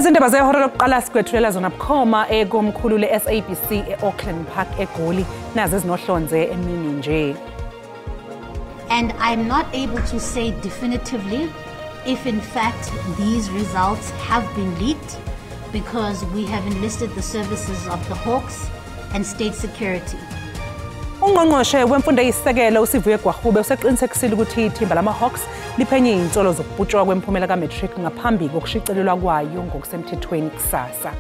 Izindaba zehora lokuqala sikwethulela zona bukhoma ekomkhulu le-SABC e-Auckland Park eGoli nazo ezinohlonze emini nje. And I'm not able to say definitively if in fact these results have been leaked because we have enlisted the services of the Hawks and state security. Ungqongqoshe wemfundo eyisisekelo uSivuye Gwarube useqinisekisile ukuthi ithimba lama-Hawks liphenye izinsolo zokubhutshwa kwemphumela ka-matric ngaphambi kokushicilelwa kwayo ngokusemthethweni kusasa.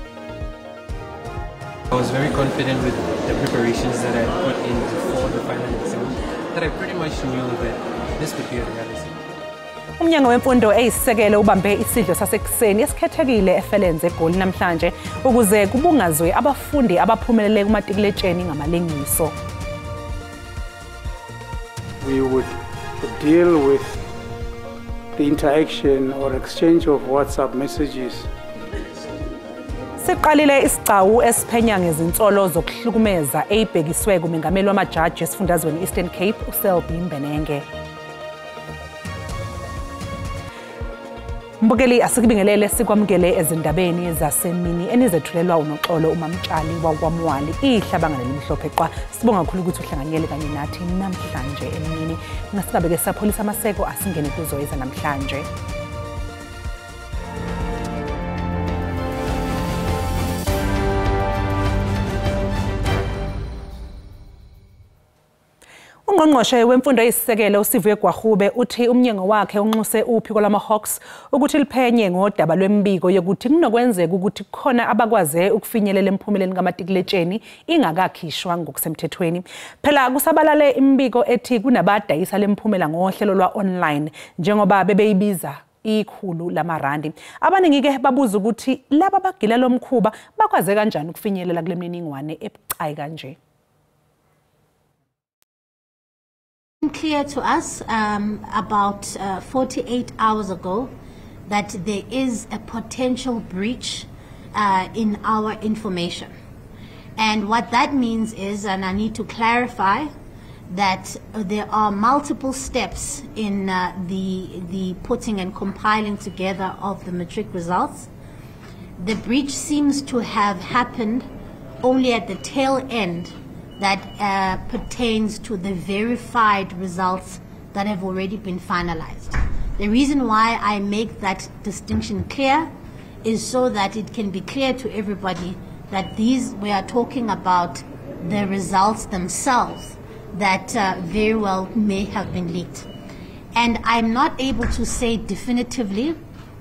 I was very confident with the preparations that I put in before the final exam, that I pretty much knew that this would be a reality. Umnyango wemfundo eyisisekelo ubambe isidlo sasekuseni esikhethekile eFelens eGoli namhlanje ukuze kubungazwe abafundi abaphumelele kumatikuletsheni ngamalengiso. We would deal with the interaction or exchange of WhatsApp messages. Siqalile isigcawu esiphenya ngezinsolo zokuhlukumeza eyibhekiswe kumengameli wamajaji esifundazweni Eastern Cape uSelby Mbenenge. Mbukeli asikubingelele sikwamukele ezindabeni zasemini enizethulelwa unoxolo uMamtshali waKwaMwali ihlabangane limhlophe qwa. Sibonga kakhulu ukuthi uhlanganyele kanye nathi namhlanje emini. Ngasingabeke sapholisa amaseko asingene kuzo eza namhlanje. Ungqongqoshe wemfundo eyisisekelo uSivuye Gwarube uthi umnyango wakhe unxuse uphiko lama-Hawks ukuthi liphenye ngodaba lwembiko yokuthi kunokwenzeka ukuthi kukhona abakwaze ukufinyelela emphumeleni kamatikuletsheni ingakakhishwa ngokusemthethweni. Phela kusabalale imbiko ethi kunabadayisa lemphumela ngohlelo lwa-online njengoba bebeyibiza ikhulu lamarandi. Abaningi ke babuza ukuthi laba bagila lomkhuba bakwaze kanjani ukufinyelela kule mininingwane ebucayi kanje. Clear to us about 48 hours ago that there is a potential breach in our information. And what that means is, and I need to clarify, that there are multiple steps in the putting and compiling together of the matric results. The breach seems to have happened only at the tail end that pertains to the verified results that have already been finalized. The reason why I make that distinction clear is so that it can be clear to everybody that we are talking about the results themselves that very well may have been leaked. And I'm not able to say definitively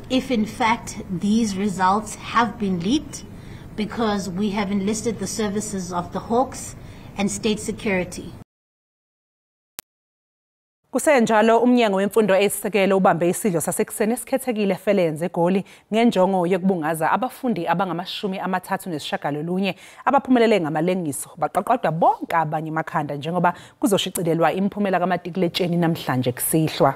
if in fact these results have been leaked because we have enlisted the services of the Hawks and state security. Kusenjalo umnyango wemfundo eyisisekelo ubambe isidlo sasekuseni esikhethekile eFelens eGoli ngenjongo yokubungaza abafundi abangama-39 abaphumelele ngamalengiso baqaqodwa bonke abanye emakhanda njengoba kuzoshicilelwa imphumela kamatikuletsheni namhlanje kusihlwa.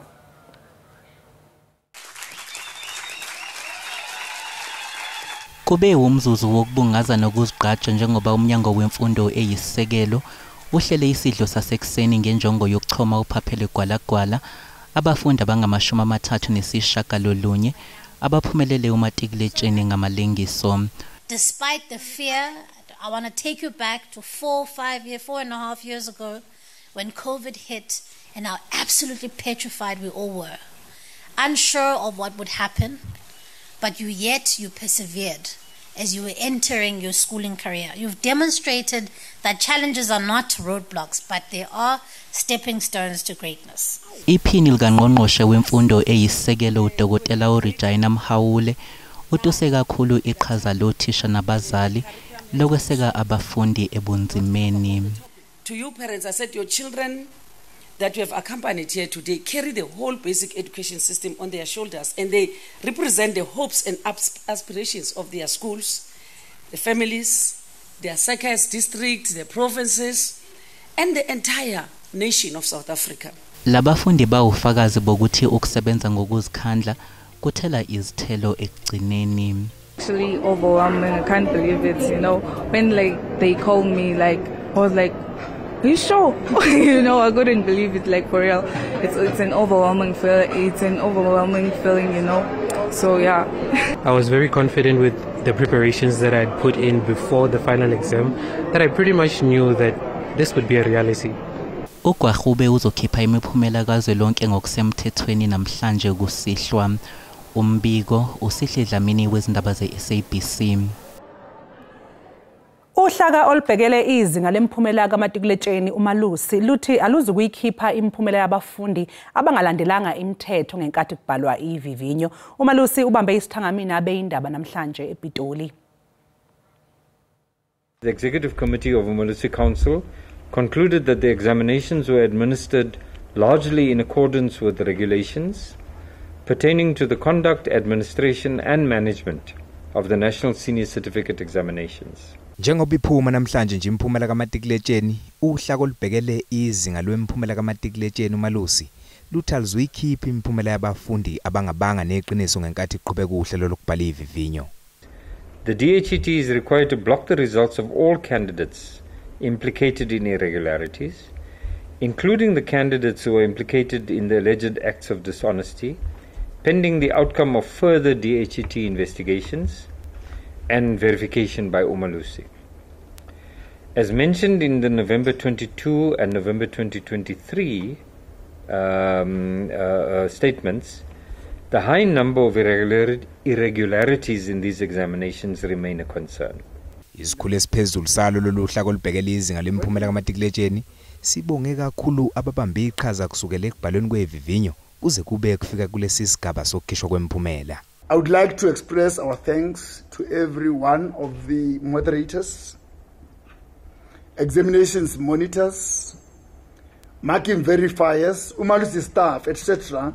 Kube umzuzu wokubungaza nokuzigqaja njengoba umnyango wemfundo eyisisekelo uhlele isidlo sasekuseni ngenjongo yokuchoma uphaphele gwalagwala abafundi abangama-39 abaphumelele umatikuletsheni ngamalengiso. Despite the fear, I want to take you back to 4.5 years ago when COVID hit and how absolutely petrified we all were, unsure of what would happen. But you persevered as you were entering your schooling career. You've demonstrated that challenges are not roadblocks, but they are stepping stones to greatness. Iphini likangqongqoshe wemfundo eyisisekelo uDokotela uRegina Mhawule utuse kakhulu iqhaza lothisha nabazali lokweseka abafundi ebunzimeni. To you parents, I said your children that you have accompanied here today carry the whole basic education system on their shoulders, and they represent the hopes and aspirations of their schools, the families, their SACAS districts, the provinces, and the entire nation of South Africa. Labafundi bawufakazi bokuthi ukusebenza ngokuzikhandla kuthela izithelo ekugcineni. Actually overwhelming. I can't believe it, when they called me, I was like, are you sure? I couldn't believe it, for real. It's an overwhelming feeling, So yeah. I was very confident with the preparations that I'd put in before the final exam, that I pretty much knew that this would be a reality. uGwarhube uzokhipha imiphumela kazwelonke ngokusemthethweni namhlanje kusihlwa. Umbiko usihle Dlamini wezindaba ze-SABC. Uhlaka olubhekele izinga lemphumela kamatikuletsheni uMalusi luthi aluzukuyikhipha imiphumela yabafundi abangalandelanga imithetho ngenkathi kubhalwa ivivinyo. uMalusi ubambe isithangamini abeyindaba namhlanje ePitoli. The Executive Committee of Umalusi Council concluded that the examinations were administered largely in accordance with the regulations pertaining to the conduct, administration and management of the National Senior Certificate Examinations. Njengoba iphuma namhlanje nje imiphumela kamatikuletsheni, uhlaka olubhekele izinga lwemiphumela kamatikuletsheni uMalusi luthi alizuyikhipha imiphumela yabafundi abangabanga neqiniso ngenkathi iqhubeka uhlelo lokubhala ivivinyo. The DHET is required to block the results of all candidates implicated in irregularities, including the candidates who were implicated in the alleged acts of dishonesty, pending the outcome of further DHET investigations and verification by Umalusi. As mentioned in the November 22 and November 2023 statements, the high number of irregularities in these examinations remain a concern. Izikhulu esiphezulu salo lolu hlaka olubhekele izinga lemiphumela kamatikuletsheni sibonge kakhulu ababambe iqhaza kusukela ekubhalweni kwevivinyo kuze kube kufika kulesi sigaba sokukhishwa kwemiphumela. I would like to express our thanks to every one of the moderators, examinations monitors, marking verifiers, Umalusi staff, etc.,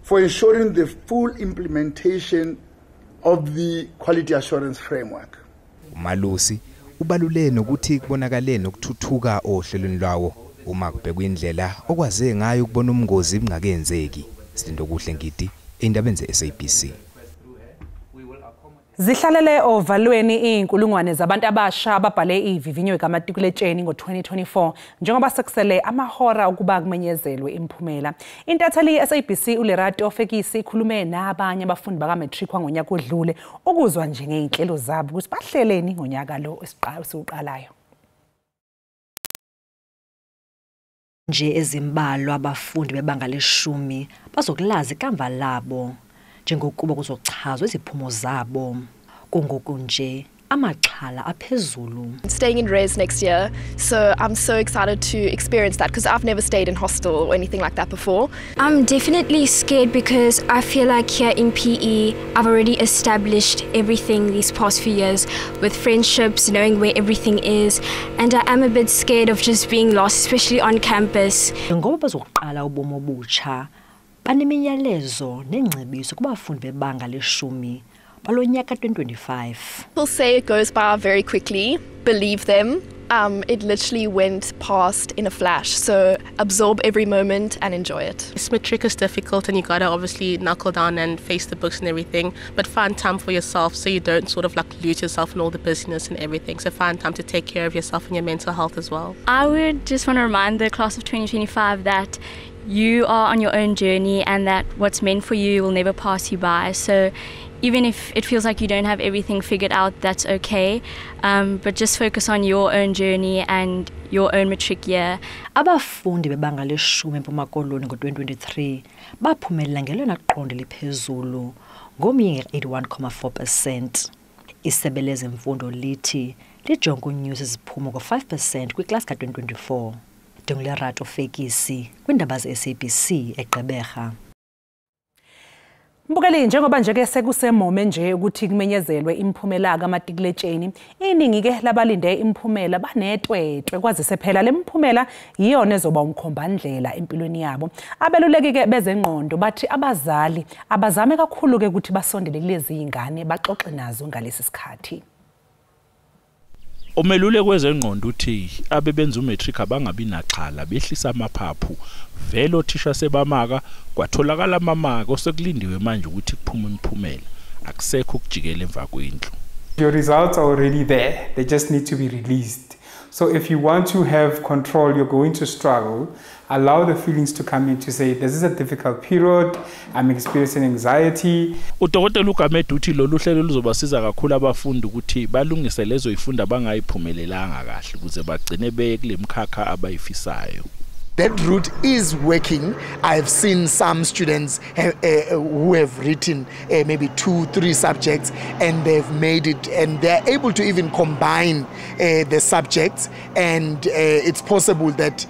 for ensuring the full implementation of the quality assurance framework. uMalusi ubaluleke nokuthi kubonakalene ukuthuthuka ohlelweni lwawo uma kubhekwa indlela okwaze ngayo ukubona umngozi ingakenzeki. Sindo kuhle ngidi indaba ze-SABC. Zihlalele ovalweni inkulungwane zabantu abasha ababhale ivivinyo kamatikuletsheni ngo-2024 njengoba sekusele amahora ukuba kumenyezelwe imiphumela. Intatheli ye-SABC uLerato Fekisi ikhulume nabanye abafundi baka-matric ngonyaka odlule ukuzwa nje ngeinhlelo zabo ukuthi bahleleni ngonyaka lo esiqalayo. Nje ezimbalwa abafundi bebanga le-10 bazokulazi ikamva labo njengokuba kuzochazwa iziphumo zabo. Kungoku nje amaxhala aphezulu. Staying in res next year, so I'm so excited to experience that because I've never stayed in hostel or anything like that before. I'm definitely scared because I feel like here in PE I've already established everything these past few years with friendships, knowing where everything is, and I am a bit scared of just being lost, especially on campus. Ngoba bazoqala ubomo obutsha banemiyalezo nengcebiso kubafundi bebanga le-10 balonyaka 2025. People say it goes by very quickly. Believe them. It literally went past in a flash. So absorb every moment and enjoy it. This matric is difficult and you gotta obviously knuckle down and face the books and everything, but find time for yourself so you don't sort of like lose yourself in all the busyness and everything. So find time to take care of yourself and your mental health as well. I would just want to remind the class of 2025 that you are on your own journey and that what's meant for you will never pass you by. So even if it feels like you don't have everything figured out, that's okay. But just focus on your own journey and your own matric year. Abafundi bebanga le-10 eMpuma Koloni ngo-2023 baphumelela ngelona qondo liphezulu ngomyinge 81.4%. Isebe lezemfundo lithi lijonga unyusa iziphumo ngo-5% kwiklasi ka-2024. Lerato Fekisi kwindaba ze-SABC eGqeberha. Mbukeli njengoba nje ke sekusemome nje ukuthi kumenyezelwe imiphumela kamatikuletsheni, iningi ke labalinde imiphumela banetwetwe kwazise phela lemiphumela yiyona ezoba umkhombandlela empilweni yabo. Abeluleki ke bezengqondo bathi abazali abazame kakhulu ke ukuthi basondele kulezi izingane baxoxe nazo ngalesi sikhathi. Umeluleki wezengqondo uthi abebenza umatric abangabi naxhala behlisa amaphaphu vele othisha sebamaka kwatholakala amamaka osekulindiwe manje ukuthi kuphume imiphumela akusekho ukujikela emva kwendlu. Your results are already there, they just need to be released. So if you want to have control, you're going to struggle. Allow the feelings to come in to say, this is a difficult period, I'm experiencing anxiety. Udokotela uGamede uthi lolu hlelo luzobasiza kakhulu abafundi ukuthi balungise lezo ifunda bangayiphumelelanga kahle ukuze bagcine beye kulemkhakha abayifisayo. That route is working. I've seen some students who have written maybe 2-3 subjects and they've made it, and they're able to even combine the subjects, and it's possible that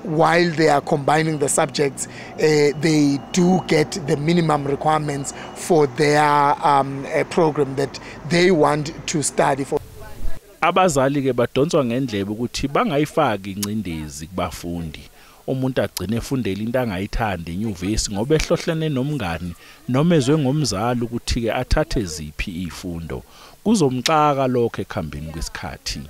while they are combining the subjects, they do get the minimum requirements for their program that they want to study for. Abazali ke badonswa ngendlebe ukuthi bangayifaki incindezi kubafundi. Umuntu agcine efundela into angayithandi enyuvesi ngoba ehlohlene nomngani noma ezwe ngomzali ukuthi ke athathe ziphi izifundo. Kuzomxaka lokho ekhambeni kwesikhathi.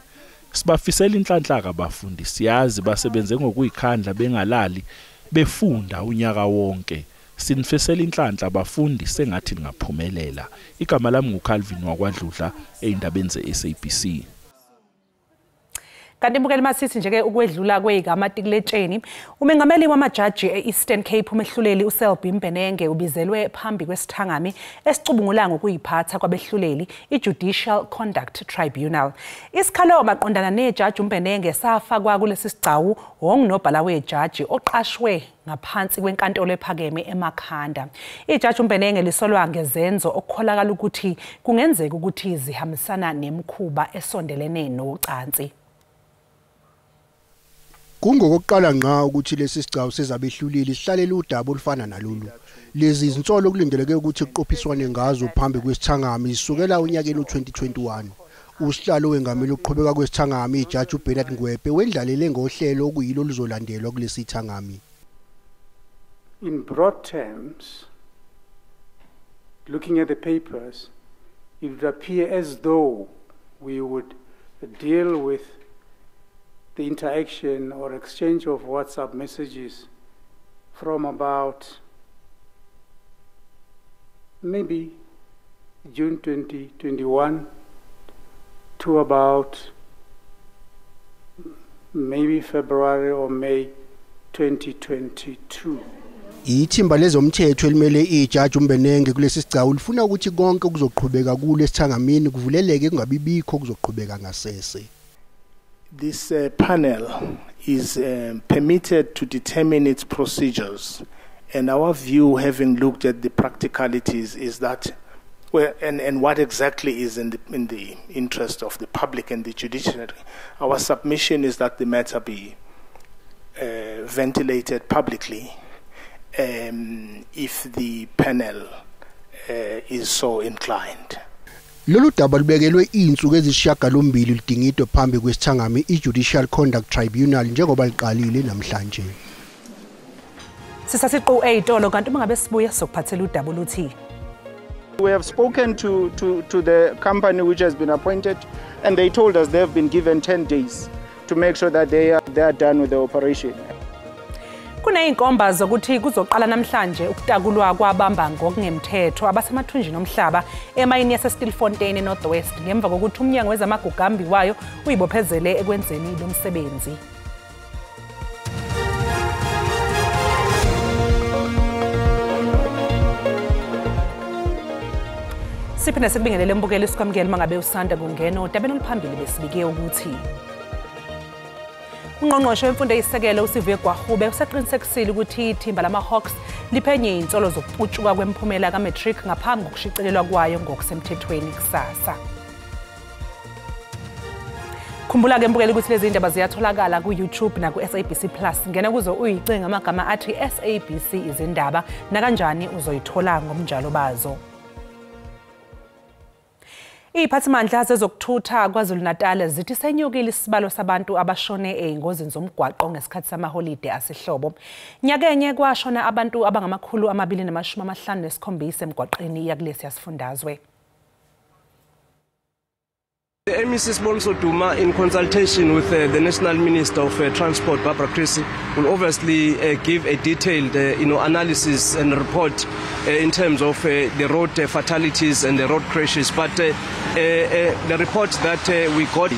Sibafisela inhlanhlaka abafundi, siyazi basebenze ngokuyikhandla bengalali befunda unyaka wonke. Sinifisela inhlanhla abafundi sengathi ngaphumelela. Igama lami nguCalvin wakwaDludla eindabeni zeSABC. Kanti mbukeli masisi nje ke ukwedlula kwegama Tikletsheni, umengameli wamajaji eEastern Cape umehluleli uSelby Mbenenge ubizelwe phambi kwesithangami esicubungula ngokuyiphatha kwabehluleli iJudicial Conduct Tribunal. Isikhalo maqondana nejaji uMbenenge safakwa kulesi sigcawu ongunobhala wejaji oqashwe ngaphansi kwenkantolo ephakeme eMakhanda. Ijaji uMbenenge lisolwa ngezenzo okukholakala ukuthi kungenzeka ukuthi zihambisana nemkhuba esondelene nocansi. Kungokuqala ngqa ukuthi lesi sigcawu sezabehluleli sihlalela udaba olufana nalolu. Lezi izinsolo kulindeleke ukuthi kuqophiswane ngazo phambi kwesithangami isukela unyakeni u2021. Usihlalo wengameli uqhubeka kwesithangami ijaji uBernard Ngwebe wendlalele ngohlelo okuyilo luzolandelwa kulesi sithangami. In broad terms, looking at the papers, it would appear as though we would deal with the interaction or exchange of WhatsApp messages from about maybe June 2021 to about maybe February or May 2022. Ithimba lezomthetho elimele ijaji uMbenenge kulesi sigcawu lifuna ukuthi konke kuzoqhubeka kule sithangamini kuvuleleke kungabibikho kuzoqhubeka ngasese. This panel is permitted to determine its procedures, and our view, having looked at the practicalities, is that, and what exactly is in the interest of the public and the judiciary. Our submission is that the matter be ventilated publicly, if the panel is so inclined. Lolu daba lubekelwe insuku ezisishiyagalombili lidingidwe phambi kwesithangami iJudicial Conduct Tribunal njengoba liqalile namhlanje. Sisasiqu 8 kanti mangabe sibuya sokuphathela udaba oluthi. We have spoken to the company which has been appointed, and they told us they have been given 10 days to make sure that they are done with the operation. Kuneyinkomba zokuthi kuzoqala namhlanje ukutakulwa kwabamba ngokungemthetho abasemathunjini omhlaba emayini yaseStilfontein eNorthwest ngemva kokuthi umnyango wezamagugambi wayo uyibophezele ekwenzeni lo msebenzi. Siphinde sikubingelele mbukeli sikwamukele mangabe usanda kungena udabeni oluphambili besibike ukuthi Ungqongqoshe wemfundo eyisekelo uSivuye Gwarube usaqinisekisile ukuthi ithimba lamaHawks liphenye insolo zokuputshuka kwemphumela kaMatric ngaphambi kokushicilelwa kwayo ngokusemthethweni kusasa. Khumbula ke mbukeli ukuthi lezi indaba ziyatholakala ku-YouTube na ku-SABC Plus. Ngena kuzo uyicinga amagama athi SABC izindaba na kanjani uzoyithola ngomnjalo bazo. Iphathimandla zezokuthutha KwaZulu-Natal zithi senyukile isibalo sabantu abashone engozini zomgwaqo ngesikhathi samaholide asehlobo. Nyakenye kwashona abantu abangama257 emgwaqeni yakulesi yasifundazwe. The MEC Sibongiso Duma, in consultation with the National Minister of Transport, Barbara Creecy, will obviously give a detailed analysis and report in terms of the road fatalities and the road crashes. But the report that we got,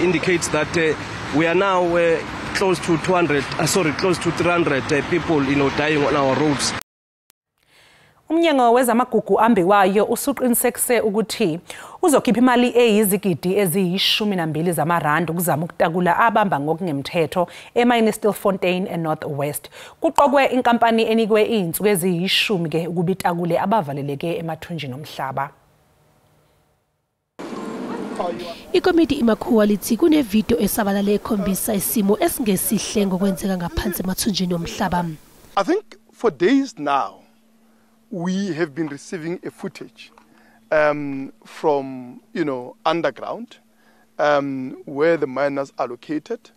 indicates that we are now close to 300 people, dying on our roads. Umnyango wezamagugu ambiwayo usuqinisekise ukuthi uzokhipha imali eyizigidi eziyi12 zamarandi ukuzama ukutakula abamba ngokungemthetho eMynastilfontein eNorth West. Kuqokwe inkampani enikwe izinsuku eziyi10 ke ukubitakule abavaleleke emathunjini omhlaba. Ikomiti imakhuwa lithi kunevideo esabalale ekhombisa isimo esingesihle ngokwenzeka ngaphansi emathunjini omhlaba. I think for days now we have been receiving a footage from, underground, where the miners are located,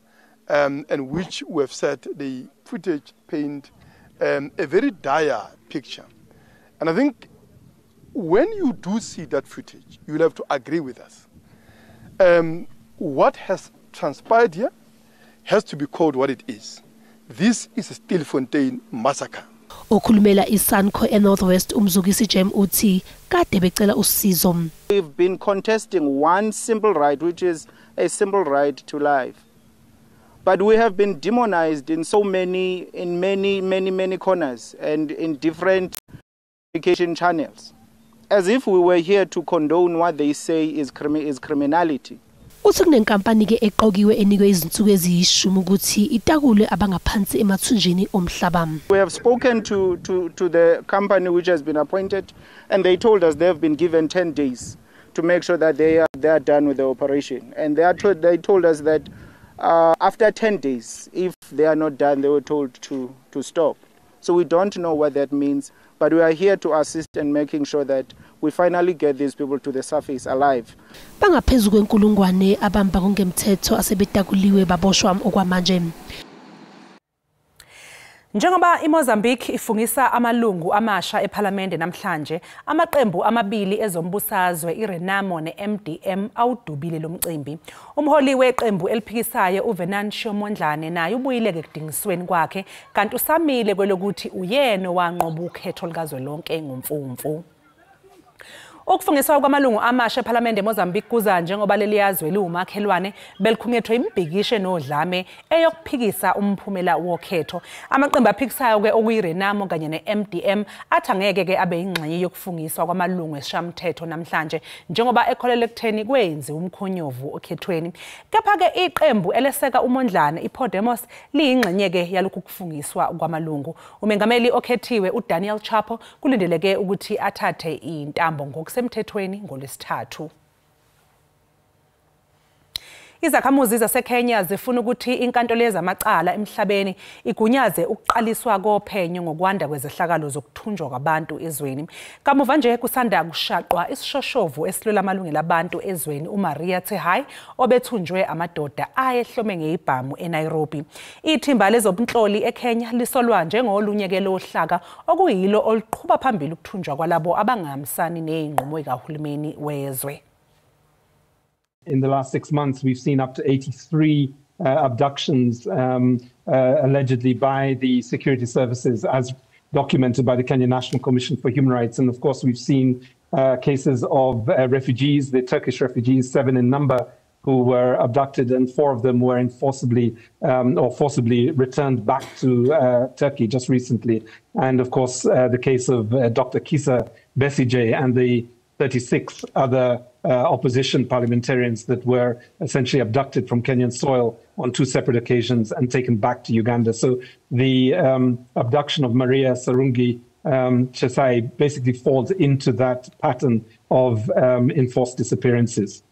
and which we have said the footage paint a very dire picture. And I think when you do see that footage, you'll have to agree with us. What has transpired here has to be called what it is. This is a Stilfontein massacre. Okhulumela iSANCO eNorth West umzukisi Jem uthi kade becela usizo. We've been contesting one simple right, which is a simple right to life. But we have been demonized in many corners and in different communication channels, as if we were here to condone what they say is criminality. Uthi kunenkampani ke eqokiwe enikwe izinsuku eziyi10 ukuthi itakule abangaphansi emathunjini omhlaba. We have spoken to the company which has been appointed, and they told us they have been given 10 days to make sure that they are done with the operation. And they told us that after 10 days, if they are not done, they were told to stop. So we don't know what that means, but we are here to assist in making sure that we finally get these people to the surface alive. Bangaphezulu kwenkulungwane abamba ngokungemthetho asebetakuliwe baboshwa okwamanje. Njengoba iMozambique ifungisa amalungu amasha eParliament namhlanje, amaqembu amabili ezombusazwe iRenamo neMDM awudubile lomcimbi. Umholi weqembu eliphikisayo uVenancio Mondlane naye ubuyile ekudingisweni kwakhe, kanti usamile kwelokuthi uyena wanqoba ukhetho likazwelonke ngomfumfu. Ukufungiswa kwamalungu amasha eParliament eMozambique kuza njengoba leli yazwe liwumakhelwane belikhungethwe imibhikisho nodlame eyokuphikisa umphumela wokhetho. Amaqembu aphikisayo ke okuyiRenamo kanye neMDM athi angeke ke abe ingxenye yokufungiswa kwamalungu esishamthetho namhlanje njengoba ekholele ekutheni kwenzi umkhonyovu okhethweni. Kepha ke iqembu eleseka uMondlane iPodemos liyingxenye ke yalokhu kufungiswa kwamalungu. Umengameli okhethiwe uDaniel Chapo kulindeleke ukuthi athathe intambo semthethweni ngolesithathu. Izakhamuzi zaseKenya zifuna ukuthi inkantolo yezamacala emhlabeni igunyaze ukuqaliswa kophenyo ngokwanda kwezehlakalo zokuthunjwa kwabantu ezweni. Kamuva nje kusanda kushaqwa isishoshovu esilwela amalungelo abantu ezweni uMaria Tehai obethunjwe amadoda ayehlome ngeibhamu eNairobi. Ithimba lezobunhloli eKenya lisolwa njengolunyekelo ohlaka okuyilo oluqhuba phambili ukuthunjwa kwalabo abangahambisani nezinqumo zikahulumeni wezwe. In the last 6 months, we've seen up to 83 abductions allegedly by the security services, as documented by the Kenya National Commission for Human Rights. And of course, we've seen cases of refugees, the Turkish refugees, 7 in number, who were abducted, and 4 of them were forcibly returned back to Turkey just recently. And of course, the case of Dr. Kisa Besigye and the 36 other opposition parliamentarians that were essentially abducted from Kenyan soil on 2 separate occasions and taken back to Uganda. So the abduction of Maria Sarungi Chesai basically falls into that pattern of enforced disappearances.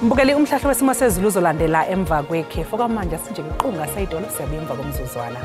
Mbukeli umhlahlo wesimo sezulu uzolandela emva kwekhefu kwamanje sinje ngiqunga sayidolo siyabe emva komzuzwana.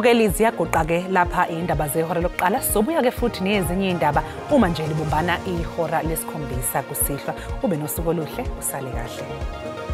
Ngakho-ke liziyagoqa-ke lapha iy'ndaba zehora lokuqala. Sobuya-ke futhi nezinye iy'ndaba uma nje libumbana ihora lesikhombisa kusihlwa. Ube nosuku oluhle, usale kahle.